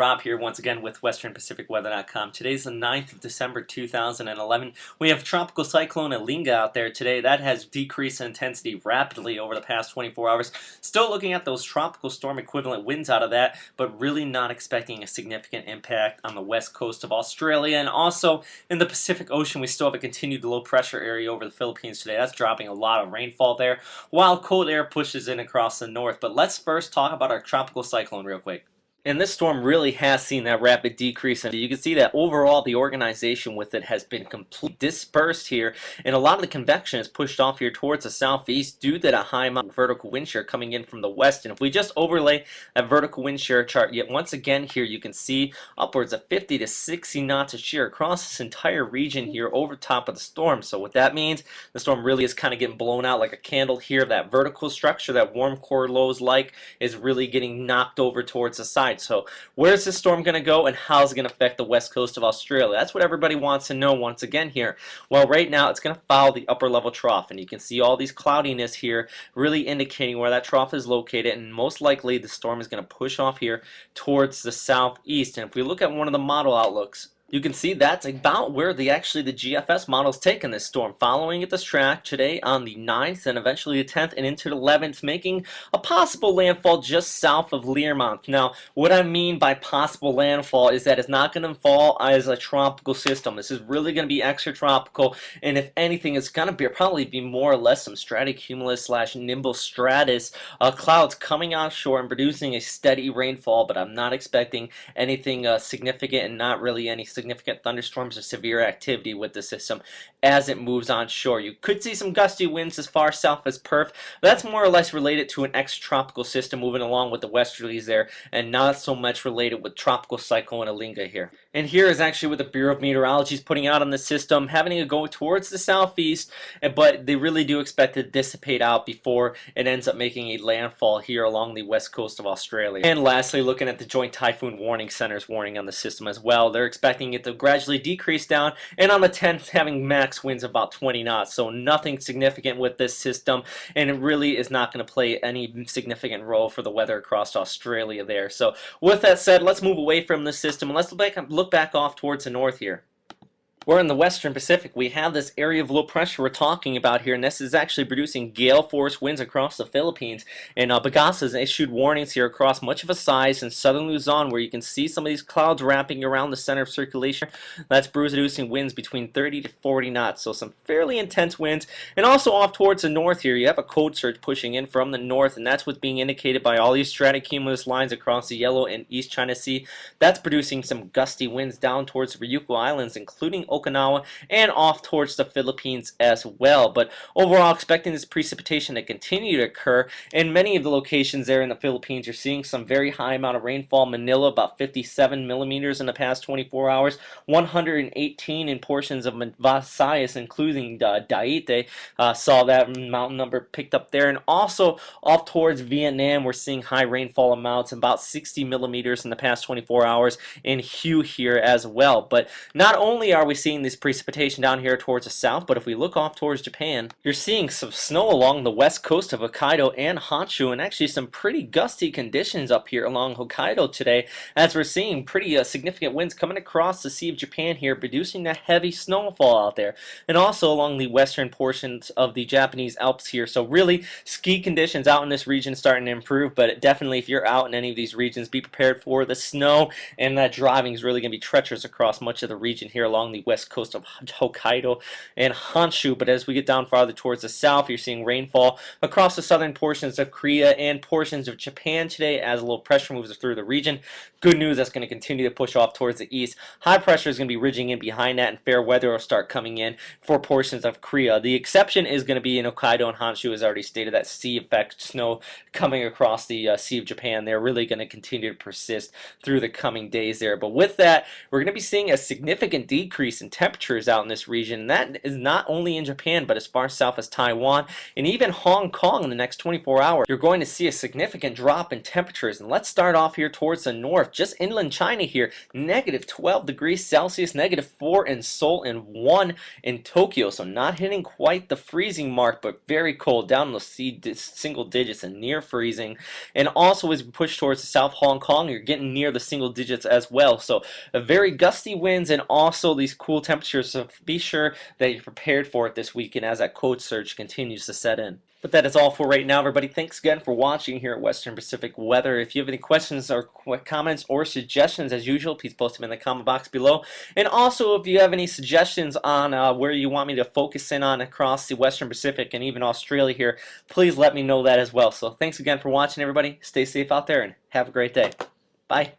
Rob here once again with WesternPacificWeather.com. Today's the 9th of December 2011. We have Tropical Cyclone Alenga out there today. That has decreased in intensity rapidly over the past 24 hours. Still looking at those tropical storm equivalent winds out of that, but really not expecting a significant impact on the west coast of Australia. And also in the Pacific Ocean, we still have a continued low pressure area over the Philippines today. That's dropping a lot of rainfall there, while cold air pushes in across the north. But let's first talk about our tropical cyclone real quick. And this storm really has seen that rapid decrease, and you can see that overall the organization with it has been completely dispersed here, and a lot of the convection is pushed off here towards the southeast due to that high amount of vertical wind shear coming in from the west. And if we just overlay that vertical wind shear chart, yet once again here you can see upwards of 50 to 60 knots of shear across this entire region here over top of the storm. So what that means, the storm really is kind of getting blown out like a candle here. That vertical structure that warm core lows like is really getting knocked over towards the side. So where's this storm going to go, and how is it going to affect the west coast of Australia? That's what everybody wants to know once again here. Well, right now it's going to follow the upper level trough, and you can see all these cloudiness here really indicating where that trough is located, and most likely the storm is going to push off here towards the southeast. And if we look at one of the model outlooks, you can see that's about where the GFS model's taken this storm, following it this track today on the 9th and eventually the 10th and into the 11th, making a possible landfall just south of Learmonth. Now, what I mean by possible landfall is that it's not going to fall as a tropical system. This is really going to be extratropical, and if anything, it's going to probably be more or less some stratocumulus / nimble stratus clouds coming offshore and producing a steady rainfall, but I'm not expecting anything significant and not really any significant thunderstorms or severe activity with the system as it moves onshore. You could see some gusty winds as far south as Perth. That's more or less related to an extratropical system moving along with the westerlies there, and not so much related with Tropical Cyclone Alenga here. And here is actually what the Bureau of Meteorology is putting out on the system, having it go towards the southeast, but they really do expect it to dissipate out before it ends up making a landfall here along the west coast of Australia. And lastly, looking at the Joint Typhoon Warning Center's warning on the system as well, they're expecting it to gradually decrease down, and on the 10th having max winds of about 20 knots. So nothing significant with this system, and it really is not going to play any significant role for the weather across Australia there. So with that said, let's move away from this system and let's look back off towards the north here. We're in the Western Pacific. We have this area of low pressure we're talking about here, and this is actually producing gale force winds across the Philippines. And Bagasa has issued warnings here across much of a size in southern Luzon, where you can see some of these clouds wrapping around the center of circulation. That's producing winds between 30 to 40 knots, so some fairly intense winds. And also off towards the north here, you have a cold surge pushing in from the north, and that's what's being indicated by all these stratocumulus lines across the Yellow and East China Sea. That's producing some gusty winds down towards the Ryukyu Islands, including Okinawa, and off towards the Philippines as well. But overall, expecting this precipitation to continue to occur in many of the locations there in the Philippines. You're seeing some very high amount of rainfall. Manila, about 57 millimeters in the past 24 hours, 118 in portions of Visayas, including Daite. Saw that mountain number picked up there. And also off towards Vietnam, we're seeing high rainfall amounts, about 60 millimeters in the past 24 hours in Hue here as well. But not only are we seeing this precipitation down here towards the south, but if we look off towards Japan, you're seeing some snow along the west coast of Hokkaido and Honshu, and actually some pretty gusty conditions up here along Hokkaido today, as we're seeing pretty significant winds coming across the Sea of Japan here, producing that heavy snowfall out there, and also along the western portions of the Japanese Alps here. So really, ski conditions out in this region starting to improve, but definitely if you're out in any of these regions, be prepared for the snow, and that driving is really going to be treacherous across much of the region here along the west coast of Hokkaido and Honshu. But as we get down farther towards the south, you're seeing rainfall across the southern portions of Korea and portions of Japan today as a low pressure moves through the region. Good news, that's going to continue to push off towards the east. High pressure is going to be ridging in behind that, and fair weather will start coming in for portions of Korea. The exception is going to be in Hokkaido and Honshu, as already stated, that sea effect snow coming across the Sea of Japan. They're really going to continue to persist through the coming days there. But with that, we're going to be seeing a significant decrease in temperatures out in this region. And that is not only in Japan, but as far south as Taiwan and even Hong Kong in the next 24 hours. You're going to see a significant drop in temperatures. And let's start off here towards the north, just inland China here, negative 12 degrees Celsius, negative 4 in Seoul, and 1 in Tokyo. So not hitting quite the freezing mark, but very cold, down in the single digits and near freezing. And also as we push towards the south Hong Kong, you're getting near the single digits as well. So very gusty winds and also these cool temperatures. So be sure that you're prepared for it this weekend as that cold surge continues to set in. But that is all for right now, everybody. Thanks again for watching here at Western Pacific Weather. If you have any questions or comments or suggestions, as usual, please post them in the comment box below. And also, if you have any suggestions on where you want me to focus in on across the Western Pacific and even Australia here, please let me know that as well. So thanks again for watching, everybody. Stay safe out there and have a great day. Bye.